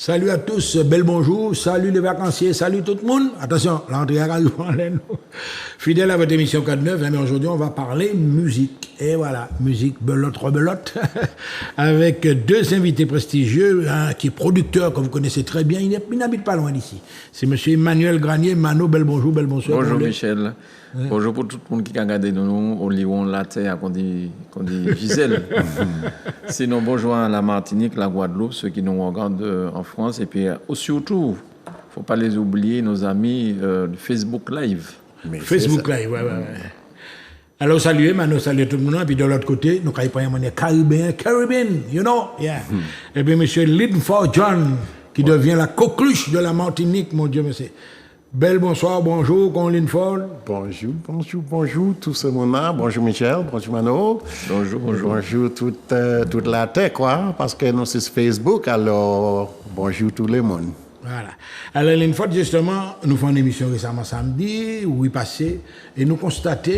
Salut à tous, bel bonjour, salut les vacanciers, salut tout le monde. Attention, l'entrée arrive en l'aine. Fidèle à votre émission 4-9, mais aujourd'hui on va parler musique. Et voilà, musique belote, rebelote, avec deux invités prestigieux, un qui est producteur, que vous connaissez très bien, il n'habite pas loin d'ici. C'est monsieur Emmanuel Granier. Mano, bel bonjour, bel bonsoir. Bonjour Michel. Ouais. Bonjour pour tout le monde qui a regardé nous au Lyon, la terre, qu'on dit Gisèle. Sinon, bonjour à la Martinique, la Guadeloupe, ceux qui nous regardent en France. Et puis, surtout, il ne faut pas les oublier, nos amis de Facebook Live. Mais Facebook Live, ouais. Alors, saluez, Mano, saluez tout le monde. Et puis, de l'autre côté, nous avons un Caribbean, you know, yeah. Et puis, monsieur Linford John, qui devient la coqueluche de la Martinique, mon Dieu, monsieur. Bel bonsoir, bonjour, Colin Ford. Bonjour, tout ce monde-là. Bonjour Michel, bonjour Mano. Bonjour toute la terre, quoi, parce que nous sommes sur Facebook, alors bonjour tout le monde. Voilà. Alors, Colin Ford, justement, nous faisons une émission récemment samedi, où il passait, et nous constatons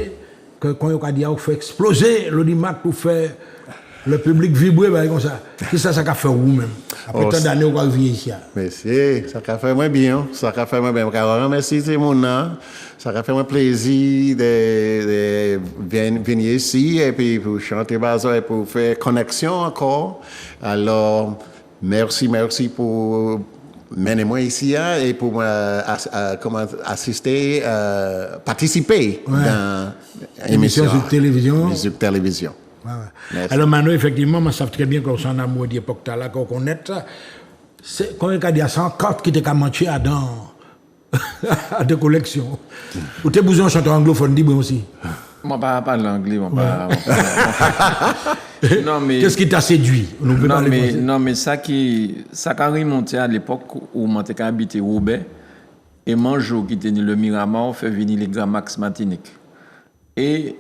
que quand on a dit qu'il faut exploser l'audimat pour faire le public vibrer, comme ça. Qu'est-ce que ça a fait vous-même? Après tant d'années, on va venir ici. Merci, ça a fait moi bien. Ça a fait moi bien. Merci tout le monde. Ça a fait moi plaisir de venir ici et puis pour chanter et pour faire connexion encore. Alors, merci pour mener moi ici et pour assister, participer dans l'émission sur télévision. Sur télévision. Ouais. Alors, Mano, effectivement, je sais très bien qu'on s'en amour d'époque là, qu'on connaît ça. C'est quand il y a 100 cartes qui étaient manchées à des collections. Ou t'es besoin de chanter anglophone, dis-moi aussi. Moi, pas l'anglais, Non, mais qu'est-ce qui t'a séduit? Non, mais ça a remonté à l'époque où je habité Roubaix et Manjo, qui était le Miramar, fait venir les Gramax Martinique. Et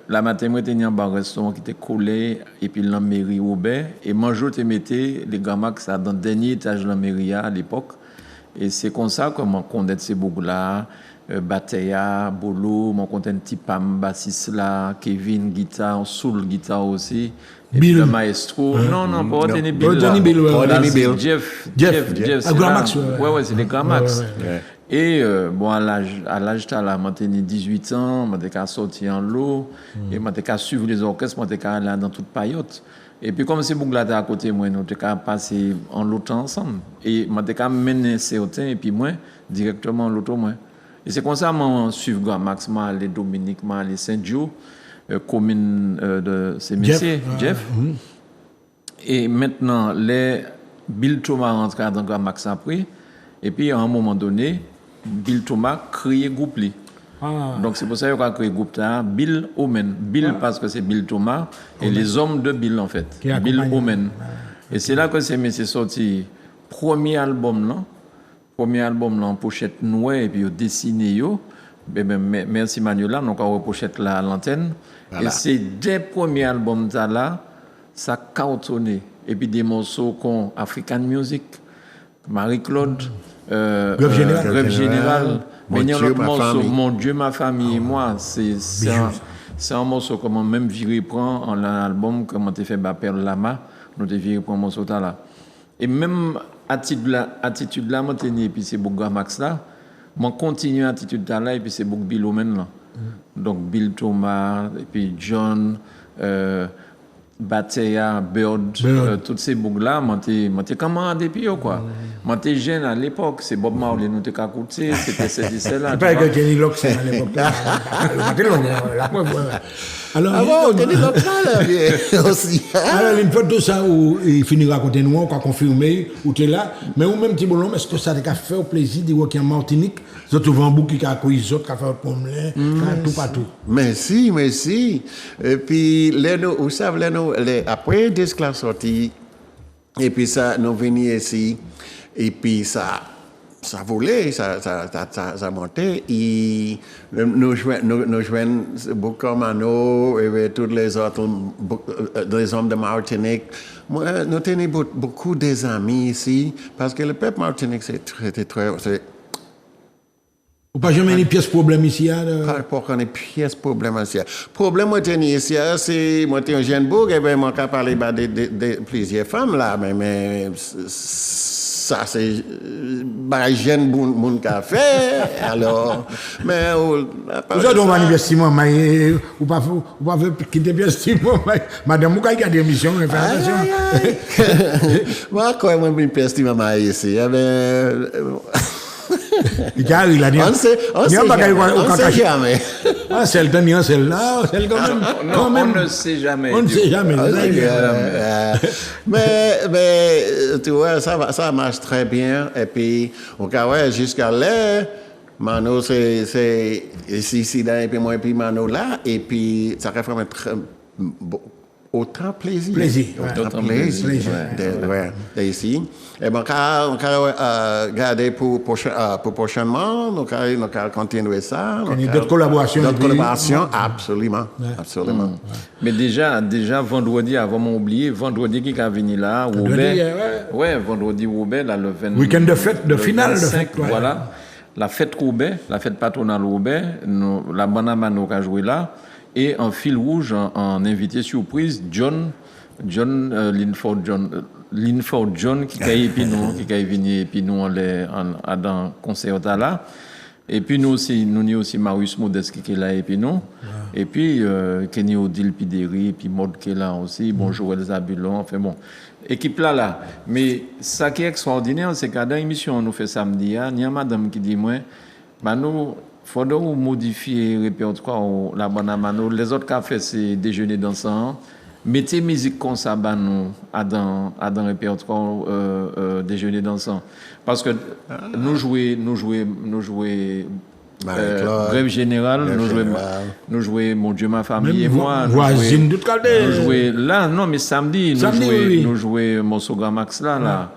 la matin, moi, j'étais dans un restaurant qui était collé, et puis la mairie Roubaix. Et Manjo, je mettais les Gramax dans le dernier étage de la mairie à l'époque. Et c'est comme ça que je connais ces bouts-là, Bateya, Bolo, je connais Tipam, Bassisla, Kevin, guitare, Soul, guitare aussi. Et puis le maestro. Non, pas Tony Bill. Jeff. Gramax, ouais, c'est les Gramax. Et bon, à l'âge de la j'ai 18 ans, j'ai sorti en l'eau, et j'ai suivi les orchestres, j'ai allé dans toute paillote. Et puis comme c'est Bougla à côté, moi, nous avons passé en l'autre ensemble. Et j'ai mené certains, et puis moi, directement l'autre, moi. Et c'est comme ça que je suis Gramax, les Dominique, les Saint-Joe, commune de ces messieurs, Jeff. Et maintenant, les Bill Thomas rentrent dans Gramax après, et puis à un moment donné, Bill Thomas crée groupe. Donc c'est pour ça qu'il a créé groupe Bill Omen. Bill parce que c'est Bill Thomas et les hommes de Bill en fait. Bill Omen. Et c'est là que c'est sorti premier album en pochette noire et puis au dessiné merci Manuela, donc on pochette la l'antenne. Voilà. Et c'est des premiers albums là, ça cartonné et puis des morceaux comme African Music, Marie-Claude, Grève Générale. Mais il y a un autre morceau, Mon Dieu, ma famille et moi, c'est un morceau que moi-même viré prend en album, comme on t'a fait Bapel Lama, nous t'ai viré prend un morceau là. Et même attitude là, moi t'ai et puis c'est Bougla Max là, moi continue attitude là, et puis c'est Boug Bill Omen là. Donc Bill Thomas, et puis John, Bateya, Bird, toutes ces boucles-là, moi t'es camarade et puis quoi. Moi t'es jeune à l'époque, c'est Bob Marley, nous t'es qu'à côté, c'était celle-là. C'est pas que Kenny Loxon à l'époque. La preuve, alors, Kenny Loxon là, aussi. Alors, une fois tout ça, où il finit de raconter nous, on a confirmé, où tu es là, mais ou même petit bonhomme, est-ce que ça t'a fait au plaisir de voir qu'il y a en Martinique, vous trouvez un bouc qui a accueilli les autres, qui a fait un pommelin, tout partout. Merci. Et puis, vous savez, après disque la sortie, et puis ça, nous venons ici, et puis ça volait, ça montait, et nous jouons beaucoup comme Mano, et tous les autres, les hommes de Martinique. Moi, nous tenons beaucoup des amis ici, parce que le peuple Martinique, c'est très Ou pas jamais une pièce problème ici, hein? Pas qu'on ait pièce problème ici. Problème moi tenir ici, c'est moi un jeune bourg et ben moi qu'à parler de plusieurs femmes là, mais ça c'est bah jeune moun qu'a fait alors mais vous avez un investissement mais ou pas quitter investissement madame vous avez des émissions faire attention. Moi quand même une investissement ici il arrive là on sait jamais. Ah, c'est le temps, c'est là, c'est quand même. On ne sait jamais. On ne sait jamais. Mais tu vois, ça marche très bien. Et puis, au cas où, jusqu'à là, Mano, c'est ici, là, et puis moi, et puis Mano là. Et puis, ça fait vraiment autant plaisir. Autant plaisir. Ici. Et bon, on va garder pour prochainement, on va continuer ça. D'autres collaborations. Absolument. Absolument. Mais déjà, vendredi, avant m'oublier, vendredi qui a venu là, Roubaix. Ouais, vendredi Roubaix, là, le 20. Week-end de fête, de finale de fête. Voilà. La fête Roubaix, la fête patronale Roubaix, la Banamano qui a joué là. Et en fil rouge, en invité surprise, John Linford John qui est venu et puis nous dans le concert là. Et puis nous aussi Marius Modeste qui est là et puis nous. Et puis Kenny Odile Pideri et puis Maud qui est là aussi, bonjour Joël Zabulon, enfin bon. Équipe là. Mais ça qui est extraordinaire, c'est qu'à dans l'émission nous fait samedi, il y a madame qui dit moi, nous faudrait modifier le répertoire la Banamano. Les autres cafés c'est déjeuner dansant. Mettez musique comme ça dans le répertoire déjeuner dansant. Parce que nous jouons Grève Générale, nous jouons Mon Dieu, ma famille et moi. Voisine toute nous jouons là, non, mais samedi, nous jouons mon Sogramax là.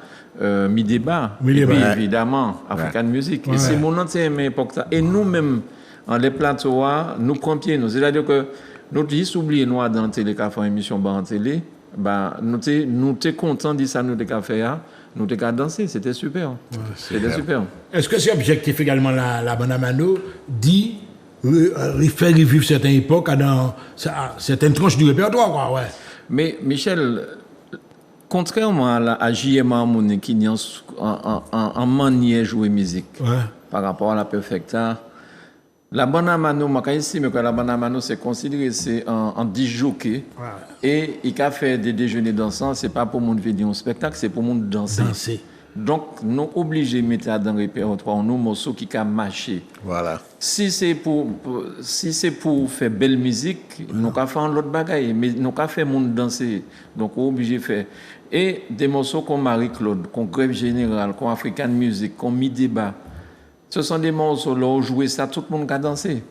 Mi-débat, évidemment, African Music. Et c'est mon ancienne époque. Ça. Et nous-mêmes, en les plateaux, nous prompions. C'est-à-dire que nous avons oublié nous dans la télé, quand on fait une émission en télé, nous sommes contents de ça, nous avons fait, nous avons dansé, c'était super. C'était super. Est-ce que c'est objectif également, la Banamano, dit faire revivre certaines époques dans certaines tranches du répertoire, quoi, ouais. Mais Michel, contrairement à J.M. Harmony qui n'y en manière jouer musique par rapport à la Perfecta, la Banamano, mais que la Banamano c'est considéré c'est en disjockey et il a fait des déjeuners dansants, c'est pas pour monde venir au spectacle, c'est pour monde danser. Donc nous obligés de mettre dans le répertoire nos morceaux qui a marché. Voilà. Si c'est pour faire belle musique, nous avons fait l'autre bagaille, mais nous avons fait monde danser. Donc on est obligé de faire et des morceaux comme Marie-Claude, comme Grève Générale, comme African Music, comme Mi-Débat. Ce sont des morceaux là où jouer ça, tout le monde a dansé.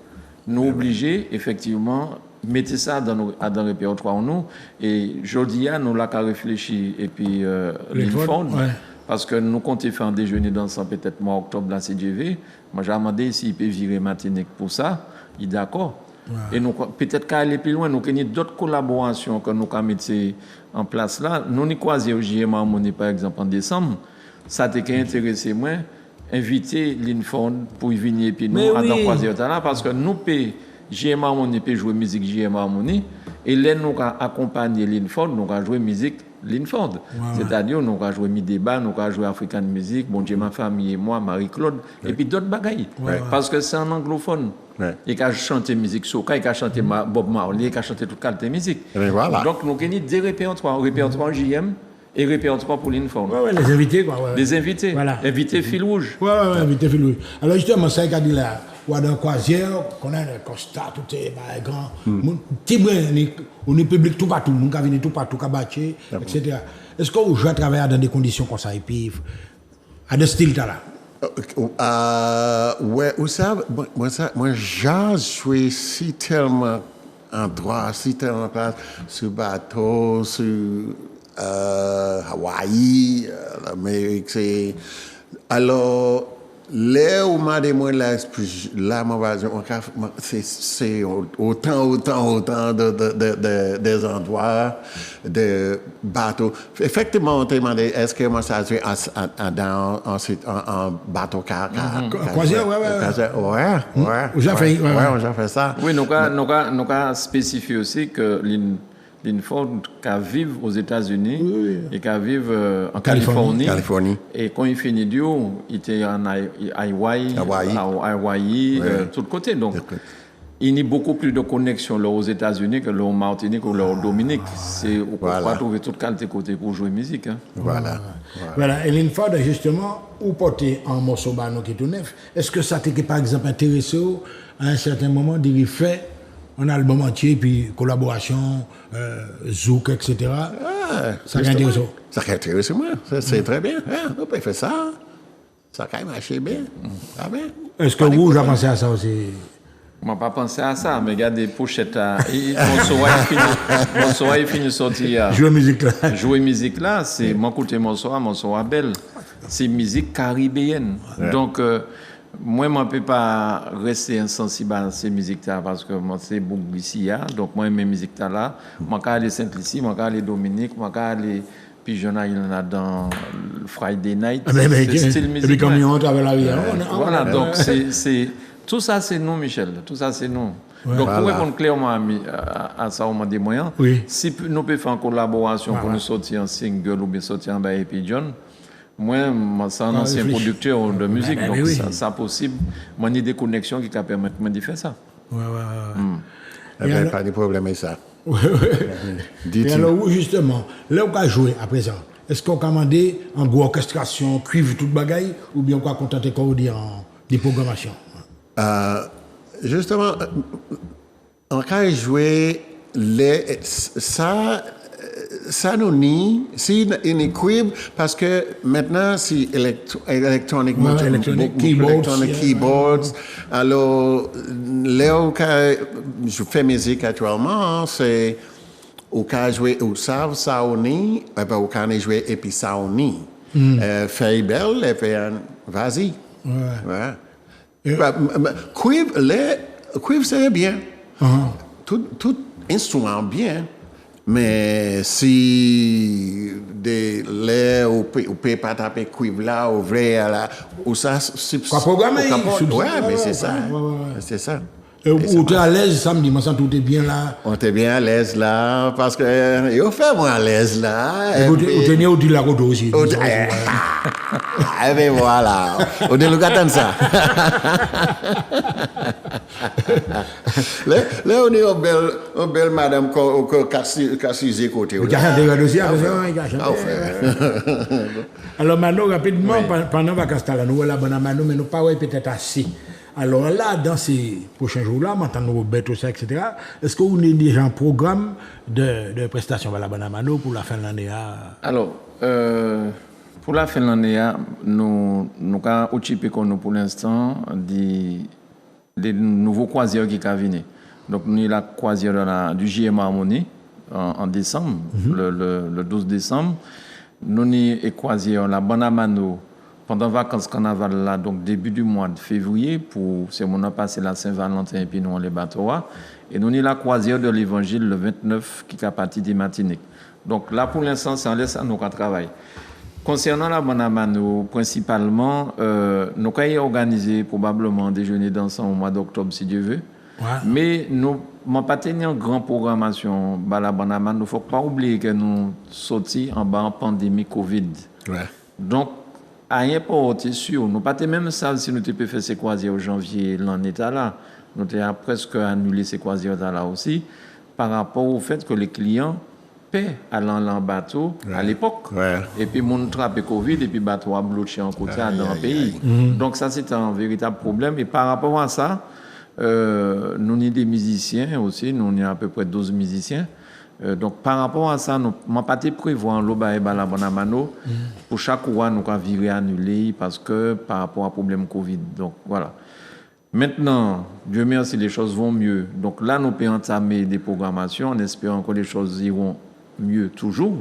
Nous obligés, effectivement, mettre ça dans le répertoire nous. Et jeudi, nous l'avons réfléchi. Et puis, Linford, parce que nous comptons faire un déjeuner dansant peut-être mois octobre la CGV. Moi, j'ai demandé s'il peut virer Martinique pour ça. Il est d'accord. Et nous, peut-être qu'à aller plus loin, nous avons d'autres collaborations que nous avons mis en place là. Nous avons croisé au JM Harmony, par exemple, en décembre. Ça t'a intéressé moi. Inviter Linford pour venir puis nous à croiser là parce que nous peut JM Harmony peut jouer musique JM Harmony et là nous accompagner Linford nous va jouer musique Linford c'est-à-dire nous va jouer Mi-Débat nous va jouer African Music Mon Dieu ma famille et moi Marie-Claude et puis d'autres bagailles parce que c'est un anglophone il a chanté musique soca il a chanté Bob Marley il a chanté toute qualité de musique donc nous avons des répertoires JM et répertoire pour Linford. Les invités, quoi. Les invités. Voilà. Invités fil rouge. Invités fil rouge. Alors, justement, ça, il a dit là, dans la croisière, qu'on a un constat, tout est grand. On est public tout partout, on a venu tout partout, etc. Est-ce que vous jouez à travailler dans des conditions comme ça, et puis, à des styles là? Ouais, vous savez, moi, j'ai joué si tellement endroits, si tellement place, sur bateau, sur. Hawaï, l'Amérique, c'est... Alors, là où m'a demandé là c'est autant des endroits de bateaux. Effectivement on t'a demandé est-ce que moi ça joué ensuite en bateau croisière, ouais. On a fait ça. Oui, nous avons spécifié aussi que Linford qui vivent aux États-Unis et qui vivent en Californie. Et quand il finit du haut, il était en Hawaï, tout le côté. Donc, il y a beaucoup plus de connexions là aux États-Unis que là en Martinique ou là en Dominique. C'est on peut pas trouver toute qualité côté pour jouer musique. Hein. Voilà. Et Linford, justement, où porter un morceau qui est tout neuf. Est-ce que ça t'est par exemple intéressé à un certain moment d'y faire un album entier, puis collaboration, zouk, etc. Ça a intéressé. Ça a intéressé moi. C'est très bien. On peut faire ça. Ça a quand même marché bien. Est-ce que vous, avez pensé à ça aussi? Moi, pas pensé à ça, mais regarde des pochettes. Mon soir, il finit de sortir. Jouer musique là, c'est mon côté mon soir belle. C'est musique caribéenne. Donc, moi, je ne peux pas rester insensible à ces musiques-là parce que moi, c'est Bouglissia. Donc, moi, mes musiques-là, moi, je vais Saint-Lucie, moi, je vais Dominique, moi, je vais Pigeon Island dans Friday Night. C'est style musique. Et puis, comme on travaille la vie. Voilà, donc, c'est tout ça, c'est nous, Michel. Tout ça, c'est nous. Donc, pour répondre clairement à ça, on a des moyens. Si nous pouvons faire une collaboration pour nous sortir un single ou bien sortir un bail Pigeon, moi, c'est un ancien producteur de musique, donc ça possible. Moi, j'ai des connexions qui permettent de faire ça. Pas de problème avec ça. Et alors, justement, là où on a joué à présent, est-ce qu'on a commandé en gros orchestration, cuivre, toute bagaille, ou bien on a contenté qu'on dit en des programmations? Justement, on a joué ça nous nie, si une équipe, parce que maintenant, c'est electronic keyboards. Alors, là où je fais musique actuellement, c'est au cas jouer au savent ça on y, au cas jouer et puis ça on y. Fais belle et puis vas-y. Cuivre c'est bien. Tout instrument bien. Mais si des lait ou peut pas taper cuivre là ou vrai là ou ça c'est pas programmé. Mais c'est ça. C'est ça. Ou tu es à l'aise samedi, moi ça tout est bien là. On est bien à l'aise là parce que il fait moi à l'aise là. Et vous tenez au de la route aussi. Eh bien voilà. On est le gars de ça. Là on est une belle madame qui a six côtés. Alors maintenant rapidement pendant vacances là nous là bonne Mano mais nous pas peut-être assez. Alors là, dans ces prochains jours-là, maintenant nous Roberto, etc., est-ce que vous avez déjà un programme de prestations à la Banamano pour la fin de l'année? Alors, pour la fin de l'année, nous avons occupé pour l'instant des nouveaux croisières qui sont venus. Donc, nous avons la croisière du JM Harmonie en décembre, le 12 décembre. Nous avons une croisière la Banamano pendant les vacances carnaval là, donc début du mois de février, c'est mon a passé la Saint-Valentin et puis nous on les bateaux. Et nous avons la croisière de l'Évangile le 29 qui est partie des Martinique. Donc là pour l'instant c'est en laisse à nous travail. Concernant la Banamano, principalement, nous avons organisé probablement un déjeuner dansant au mois d'octobre si Dieu veut. Mais nous n'avons pas tenu une grande programmation à la Banamano. Il ne faut pas oublier que nous sommes en bas en pandémie Covid. Donc à rien pas sûr, nous pas même ça si nous peut faire ces croisières au janvier l'année là, nous avons presque annulé ces croisières là aussi par rapport au fait que les clients paient allant en bateau à l'époque. Et puis mon trappe Covid et puis bateau a bloqué en côté dans le pays. Donc ça c'est un véritable problème et par rapport à ça nous avons des musiciens aussi, nous avons à peu près 12 musiciens. Donc par rapport à ça, nous n'avons pas prévu un loba et la Banamano. Pour chaque mois, nous avons viré annulé parce que par rapport au problème Covid. Donc voilà. Maintenant, Dieu merci, les choses vont mieux. Donc là, nous pouvons entamer des programmations en espérant que les choses iront mieux toujours.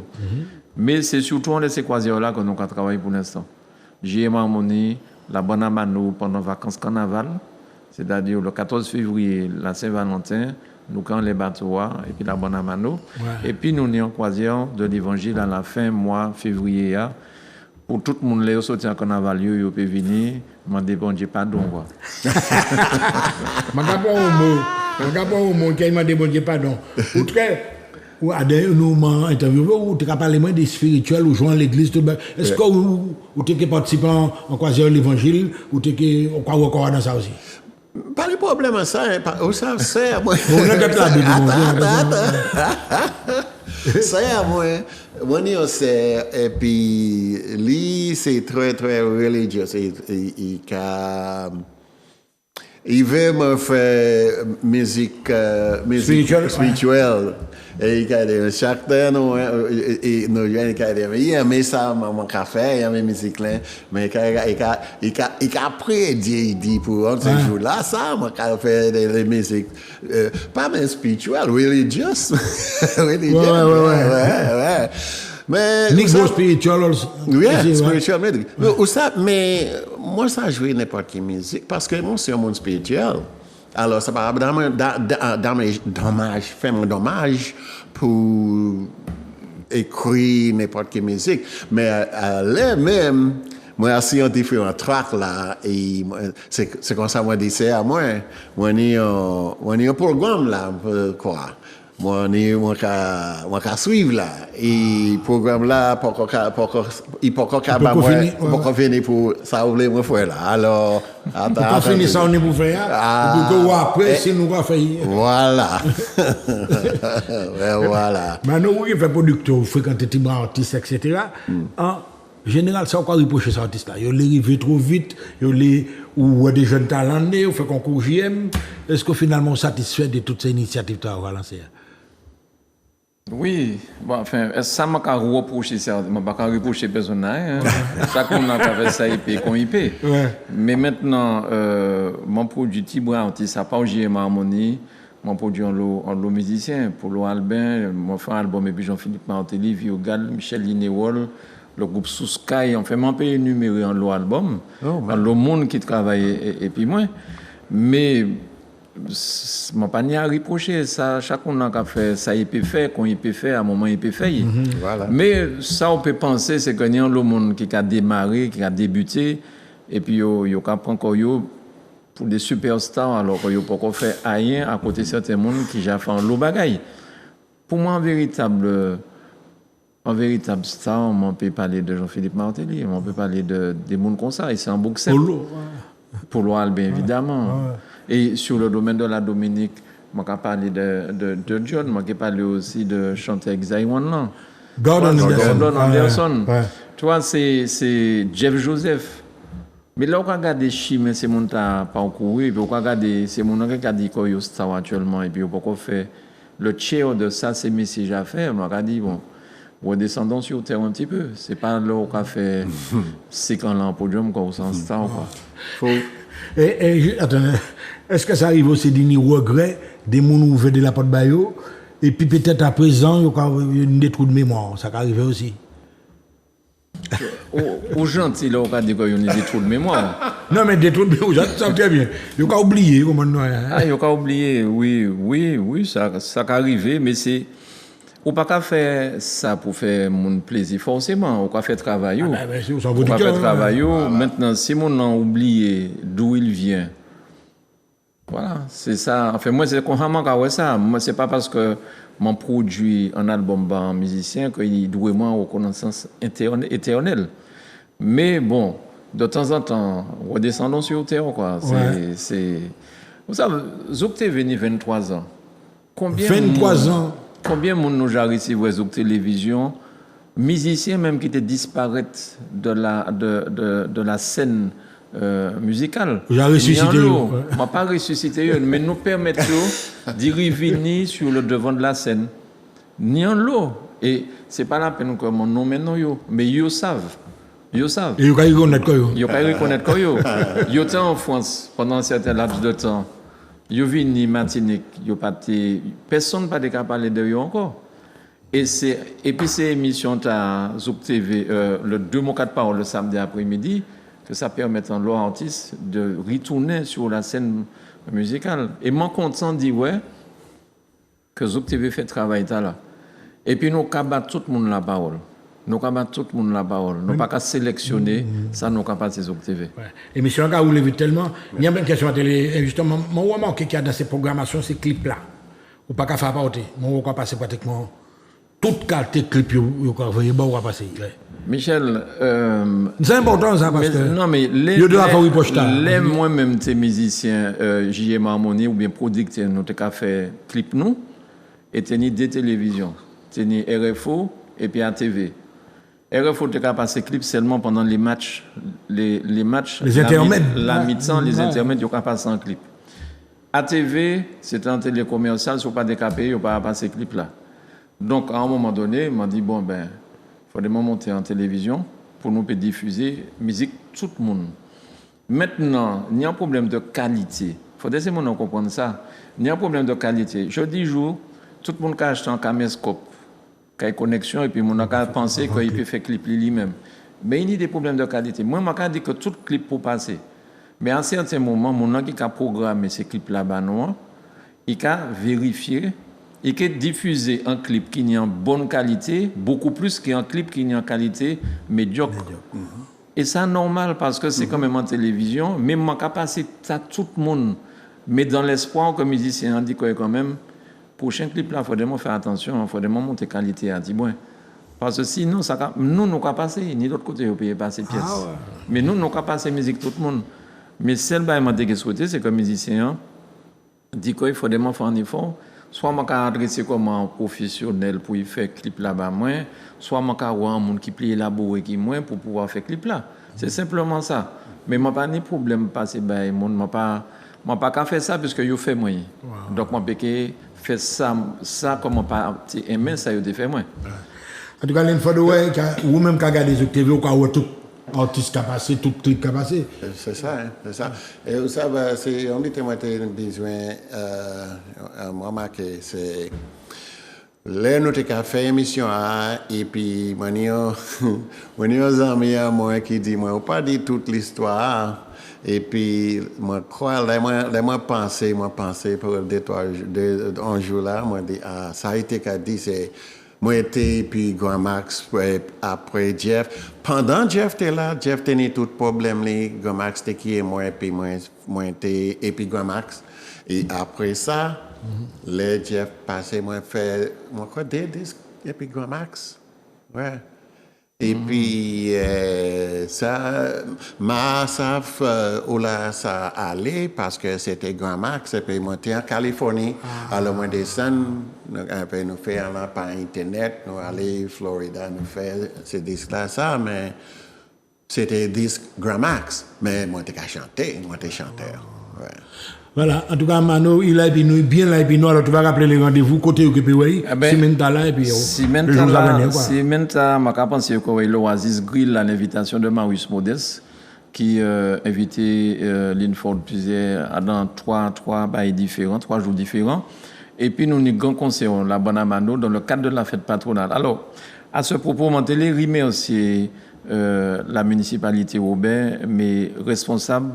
Mais c'est surtout en ces croisières-là que nous avons travaillé pour l'instant. JM Harmonie, la Bonamano pendant vacances carnaval, c'est-à-dire le 14 février, la Saint-Valentin, nous quand les bateaux, et puis la Bonamano. Et puis nous sommes en croisière de l'évangile à la fin mois février. Pour tout le monde, les sortir en carnaval, ils peuvent venir, demander bon Dieu pardon. Je ne sais pas au mot qui m'a demandé pardon. Ou à des moments interviewés où tu as parlé des spirituels ou jouant à l'église. Est-ce que vous êtes participant en croisière de l'évangile ou tu es encore dans ça aussi? Pas de problème à ça, ça c'est moi. Ça moi, c'est et puis lui c'est très très religieux, il veut me faire musique spirituelle. Et il a chaque temps nous mais ça mon café, il y a mes musiques là, mais il a dit pour un ces jours là ça moi fait des musiques pas mais spirituelles, religious. Ouais. Mais niveau spirituel aussi. Oui, spirituel mais moi ça joue n'importe quelle musique parce que moi c'est un monde spirituel. Alors, ça va dommage pour écrire n'importe quelle musique. Mais là même, moi, si on différents tracks là, et c'est comme ça, moi, c'est à moi. Moi, on est un programme là, quoi. Moi, on suivre là. Et programme là, il peut pas venir pour ça, vous voulez, moi, faire là. Alors, attends. Finir ça, on est pour faire. Pour que après, si nous va faire. Voilà. Voilà. Maintenant, vous faites producteur, vous fréquentez des artistes, etc. En général, ça, on peut reprocher ces artistes-là. Ils arrivent trop vite, ou des jeunes talents, ou fait concours JM. Est-ce que finalement, satisfait de toutes ces initiatives que vous avez lancées? Oui, bon, enfin, ça m'a pas reproché, ça m'a pas reproché personne. Chacun a fait ça et puis qu'on y paie. Mais maintenant, mon produit Tibra, ça pas au JM Harmonie, mon produit en lot musicien, pour l'eau Albin, mon frère album et puis Jean-Philippe Martelly, Viogal, Michel Linéwol, le groupe Sous Sky, on fait mon pays énuméré en l'eau album, le monde qui travaille et puis moi. Mais je n'ai pas ni à reprocher, ça, chacun a fait ça, il peut faire, quand il peut faire, à un moment il peut faire. Voilà. Mais ça, on peut penser, c'est qu'il y a le monde qui a démarré, qui a débuté, et puis il y a encore pour des superstars, alors qu'il n'y a pas fait rien à côté de certains monde qui ont fait un lot bagaille. Pour moi, un véritable star, on peut parler de Jean-Philippe Martelly, on peut parler des monde comme ça, et c'est un boxeur. Pour l'Oral, bien évidemment. Et sur le domaine de la Dominique, je peux parler de John, je peux parler aussi de chanteur Xaïwan. Gordon Anderson. Tu vois, c'est Jeff Joseph. Mais là, on regarde des chimes, c'est mon temps parcouru, et puis on regarde c'est mon nom qui a dit qu'il y a star actuellement, et puis on peut faire le chair de ça, c'est message à faire. On a dit, bon, redescendons sur terre un petit peu. C'est pas là où on a fait 5 ans là en podium, quand on s'en star, quoi. Attendez, est-ce que ça arrive aussi des regrets des gens qui veulent de la porte baillot et puis peut-être à présent, il y a des trous de mémoire, ça arrive aussi? Aux gentils, là, on va dire qu'il y a des trous de mémoire. Non, mais des trous de mémoire, ça très bien. Il y a oublié, comment nous. Il y a oublié, oui, ça arrive, mais c'est. On ne peut pas faire ça pour faire mon plaisir forcément. On peut faire travail. On peut faire travail. Maintenant, si on a oublié d'où il vient, voilà, c'est ça. Enfin, moi, c'est constamment que ça. Moi, c'est pas parce que mon produit un album un musicien qu'il doit moins reconnaissance éternelle. Mais bon, de temps en temps, redescendons sur terre, quoi. C'est. Vous savez, Zouk est venu 23 ans. 23 ans. Combien de monde nous a reçu Zouk Télévision, musiciens même qui étaient disparaître de la scène musicale. Vous avez ressuscité. On n'a pas ressuscité, mais nous permettons d'y revenir sur le devant de la scène. Ni en l'eau. Et ce n'est pas la peine que mon nom maintenant, mais ils savent. Ils savent. Et ils reconnaissent quoi? Ils reconnaissent quoi? Ils étaient en France pendant un certain laps de temps. Yo vini Martinique, personne n'a pas parler de eux encore. Et puis ces émissions à Zouk TV, le 2 mots 4 paroles le samedi après-midi, que ça permette à l'artiste de retourner sur la scène musicale. Et moi, content de dire, ouais, que Zouk TV fait travail là. Et puis, nous avons tout le monde la parole. Nous avons tout le monde la parole. Nous pas qu'à sélectionner, ça nous avons pas Zouk TV. Ouais. L'émission là, vous l'avez vu tellement. Il y a une question à télé. Justement, moi, je remarque qu'il y a dans ces programmations, ces clips-là. Ou pas qu'à faire partie. Moi, on va passer pratiquement toute qualité de clip, on va passer. Michel, c'est important ça parce que non mais les moi-même tes musiciens J.M. Harmonie ou bien producteurs nous t'ai fait clip nous et tenir des télévisions, tenir RFO et puis ATV. RFO t'ai passé clip seulement pendant les matchs les intermèdes la mi-temps les intermèdes yo passer en clip. ATV c'était un télécommercial sur pas décapé yo pas passer clip là. Donc à un moment donné, m'a dit bon ben il faut monter en télévision pour nous diffuser musique tout le monde. Maintenant, il y a un problème de qualité. Il faut que nous comprenions ça. Il y a un problème de qualité. Jeudi jour, tout le monde a acheté un caméscope, qui a une connexion, et puis on a pensé qu'il peut faire clip lui-même. Mais il y a des problèmes de qualité. Moi, je dis que tout clip peut passer. Mais à un certain moment, mon qui a programmé ces clips là-bas, il a vérifié. Et qui diffuser un clip qui est en bonne qualité, beaucoup plus qu'un clip qui est en qualité médiocre. Et ça, normal, parce que c'est quand même en télévision, mais je suis passé à tout le monde. Mais dans l'espoir que les musiciens disent quand même, prochain clip là, il faut vraiment faire attention, il faut vraiment monter la qualité à 10 points. Parce que sinon, nous ne pouvons pas passer, ni de l'autre côté, on peut passer pièces. Ouais. Mais nous ne pouvons pas passer musique tout le monde. Mais celle que je souhaite, c'est que les musiciens disent qu'il faut vraiment faire un effort. Soit je peux adresser comme un professionnel pour y faire clip là-bas, soit je peux avoir un monde qui peut élaborer qui moins pour pouvoir faire clip là. C'est simplement ça. Mais je n'ai pas de problème de passer par le monde. Je n'ai pas qu'à faire ça parce que je fais moins. Wow. Donc je peux faire ça comme je pas aimer ça, je fais moins. En tout cas, une fois de ou même quand regardez Zouk TV, ou quand tout artiste qui a passé, tout clip qui a passé. C'est ça, hein, c'est ça. Et vous savez, on dit que moi j'ai besoin, moi marqué, c'est là nous avons fait émission et puis moi amis moi qui dit moi pas dit toute l'histoire et puis moi crois moi penser pour un jour là moi dit ça a été qu'a dit c'est moi était puis Grand Max après Jeff pendant Jeff était là Jeff tenait tout problème les Grand Max était qui est moi puis moi était et puis Grand Max et après ça les Jeff passé moi fait moi quoi des disques et puis Grand Max ouais et puis ça ça allait parce que c'était Grand Max et puis monter en Californie alors moi descendre nous faire là par internet nous aller Florida nous faire ces disques là ça mais c'était disque Grand Max mais moi t'ai chanté moi t'ai chanteur ouais. Voilà, en tout cas, Mano, il a bien là, et puis nous, alors tu vas rappeler les rendez-vous, côté occupé, oui, Cimenta là, et puis Cimenta, je pense que l'Oasis Grill, l'invitation de Marius Modeste, qui invitait l'Inford dans trois bails différents, 3 jours différents. Et puis, nous avons un grand concert, la bonne Mano, dans le cadre de la fête patronale. Alors, à ce propos, je voulais remercier la municipalité Robert, mais responsable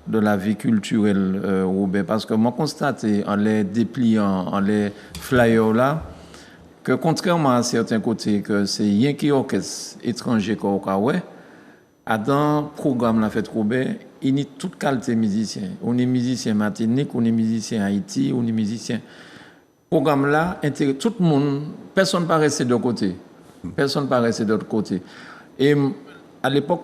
de la vie culturelle, Robert, parce que moi, constaté en les dépliant, en les flyers là, que contrairement à certains côtés, que c'est rien qui orchestre étranger qu'on a dans le programme La Fête Robert, il y a toute qualité musicien. On est musicien Martinique, on est musicien Haïti, on est musicien. Programme là, tout le monde, personne ne peut rester de côté. Personne ne peut rester de l'autre côté. Et à l'époque,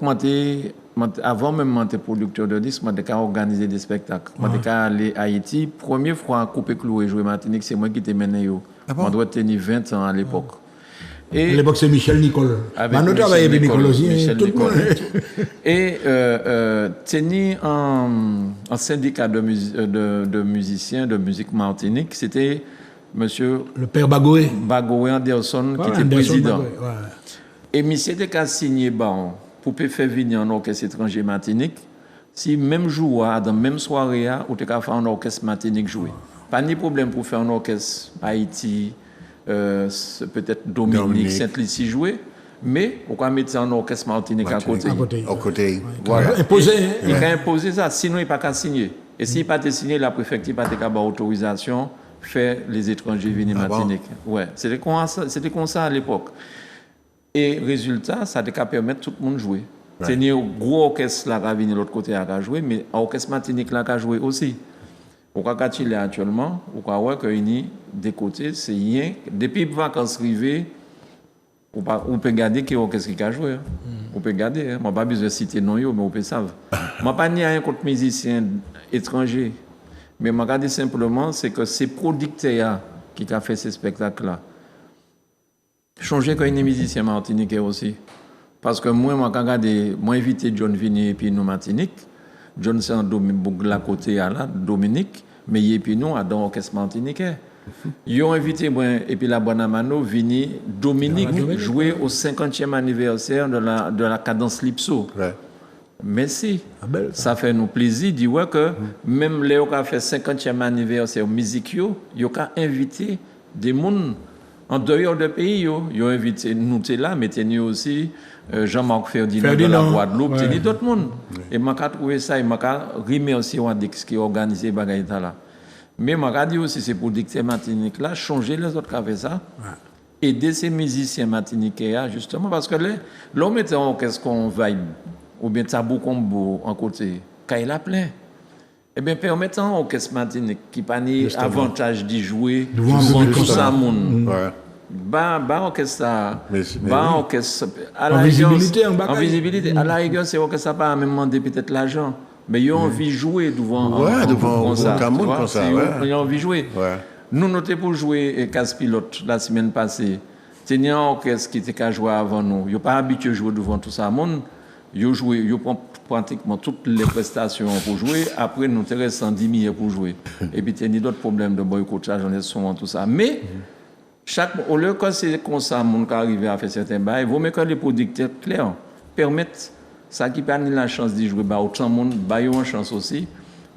avant même d'être producteur de disques, j'ai organisé des spectacles. J'ai allé à Haïti. Première fois à Couper Clou et jouer Martinique, c'est moi qui t'ai mené. Je dois tenir 20 ans à l'époque. À l'époque, c'est Michel Nicole. Nous travaillons avec Nicole aussi. Tout le monde. Et tenir un syndicat de musiciens de musique martinique, c'était monsieur... Le père Bagoé. Bagoé Anderson, qui était président. Et monsieur était signé pour faire venir un orchestre étranger Martinique, si même jour, dans la même soirée, ou tu as fait un orchestre Martinique jouer. Pas de problème pour faire un orchestre Haïti, peut-être Dominique, Saint-Lucie jouer, Mais on peut mettre ça en orchestre Martinique à côté. Au côté. Voilà. Imposer. Il peut imposer ça, sinon il n'a pas qu'à signer. Et s'il n'a pas signé, la préfecture n'a pas qu'à autorisation faire les étrangers venir en Martinique. Ouais, c'était comme ça à l'époque. Et résultat, ça a permettre tout le monde de jouer. C'est un gros orchestre là qui a venu de l'autre côté à jouer, mais l'orchestre Martinique là qui a joué aussi. Au cas où il est actuellement, au cas où il y a des côtés, c'est rien. Depuis les vacances arrivées, on peut garder qui orchestre qui a joué. On peut garder. Je n'ai pas besoin de citer non, mais on peut savoir. Je n'ai pas rien contre les musiciens étrangers. Mais je regarde simplement, c'est que c'est producteur qui a fait ces spectacles-là. Changer quand il est musicien martiniquais aussi. Parce que moi, j'ai invité John Vini et puis nous Martinique. John c'est un la côté à la Dominique, mais il puis nous à dans l'orchestre martiniquais. Ils ont invité moi et puis la Bonamano Vini Dominique jouer au 50e anniversaire de la cadence Lipso. Ouais. Merci. Ça fait nous plaisir de dire que même les qui ont fait 50e anniversaire musique ils ont invité des gens en dehors du pays, ils ont invité nous là, mais nous aussi Jean-Marc Ferdinand de la Guadeloupe, c'est d'autres monde. Et m'a trouvé ça, et m'a remercié Wandex qui a organisé bagaille là. Mais m'a dit aussi c'est pour dicter Martinique là, changer les autres qui avaient ça. Aider ces musiciens martiniquais justement parce que l'homme mettait en orchestre qu'on vibe ou bien tabou combo en côté, quand il a plein. Eh bien, permettant au orchestre Martinique qui n'a pas avantage d'y jouer devant tout ça, monde. Orchestre, en visibilité, en visibilité. À la rigueur, c'est orchestre pas même demandé peut-être l'argent, mais ils ont envie de jouer devant ça. Ils ont envie de jouer. Nous notons pour jouer Casse Pilote la semaine passée. C'est un orchestre qui était joué avant nous. Ils n'ont pas habitué à jouer devant tout ça, monde. Ils prennent pratiquement toutes les prestations pour jouer. Après, nous avons 110 000 pour jouer. Et puis, il y a d'autres problèmes de boycottage, on est souvent tout ça. Mais, au lieu que c'est comme ça, mon qui arrive à faire certains bails, il vaut mieux que les producteurs clairs permettent ça qui permet la chance d'y jouer, autant de monde, une chance aussi.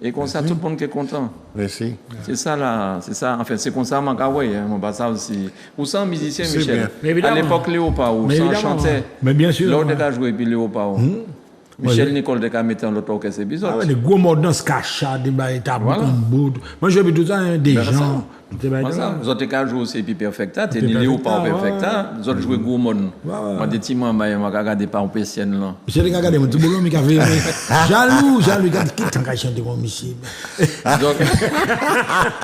Et comme ça, tout le monde est content. Merci. C'est ça, là. C'est ça. Enfin, c'est comme ça, mon ça aussi. Ou sans musicien, Michel. À l'époque, Léopard, ou sans chanter. Mais bien sûr. L'autre a joué, puis Léopard. Michel Nicole de mettre dans l'autre orchestre épisode. Des gros mots dans ce cachat, des tabous comme bout. Moi, je veux tout ça, des gens. Vous autres qui joué aussi, puis Perfecta, t'es ni Léopard Perfecta, vous autres jouez gros monde. Moi, des petits moments, je regarde pas en PCN là. Michel, regarde, mon petit boulot, mais jaloux, qui t'en cache chanter comme Michel. Donc,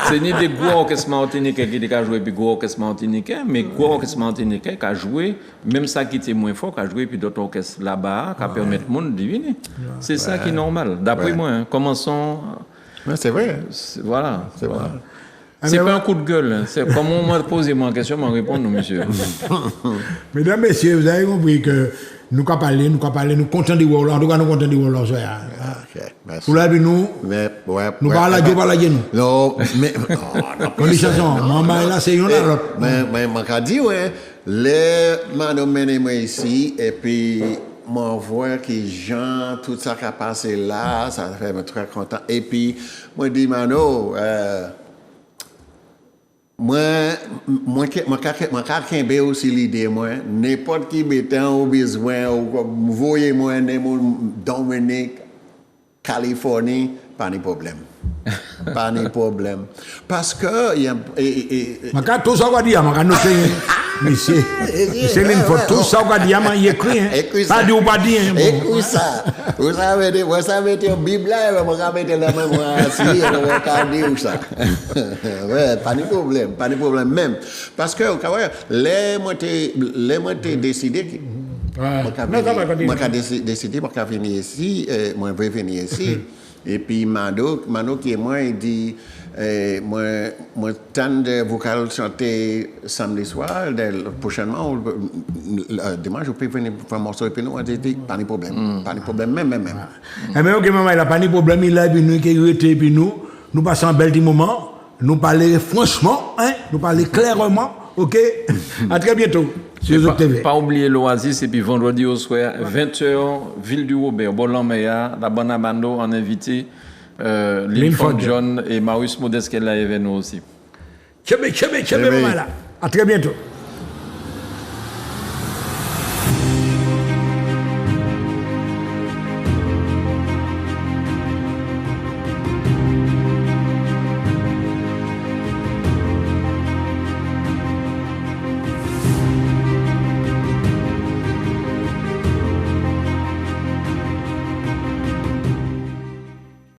c'est ni des gros orchestres martiniquais qui ont joué, puis gros orchestres martiniquais, mais gros orchestres martiniquais qui ont joué, même ça qui était moins fort, qui a joué, puis d'autres orchestres là-bas, qui permettent au monde de deviner. C'est ça qui est normal. D'après moi, commençons. C'est vrai. Voilà. C'est vrai. C'est pas un coup de gueule. C'est comme on m'a posé ma question, je réponds, monsieur. Mesdames, messieurs, vous avez compris que nous avons parlé, nous contents de voir, en tout cas, nous contents de voir. Pour là, nous parlons de nous. Non, mais. Quand les chansons, maman, là, c'est une autre. Mais, je dis, les madame moi ici, et puis. Moi, voir que Jean, tout ça qui a passé là, ça fait me très content. Et puis, moi, je dis, Mano, moi, je aussi l'idée, moi, n'importe qui bétain au besoin, ou voyez-moi, Dominique, Californie, pas de problème. Pas de problème. Parce que, il y a. Tout ça, on va dire, monsieur, c'est une fois tout ça, on va dire, il écrit, pas dit ou pas dit. Écoute ça. Vous savez, la Bible là, vous savez, la même, vous savez, dire ça. Ouais, pas de problème, même. Parce que, les mots décidé. Moi, j'ai décidé de venir ici, moi, je vais venir ici. Et puis, Mano qui est moi, il dit, moi, tant de vocal chanter samedi soir, prochainement, dimanche, je peux venir faire un morceau, et puis nous, on dit, pas de problème, même. Mais ok, maman, il n'a pas de problème, il a nous qui et puis nous passons un bel moment, nous parler franchement, nous parler clairement, ok? À très bientôt. Pas oublier l'Oasis, et puis vendredi au soir, 20h, Ville du Robert, Bolan-Meya, la Bonamano en invité, Linford John et Marius Modeste qui est là avec nous aussi. Tchébé, maman là. À très bientôt.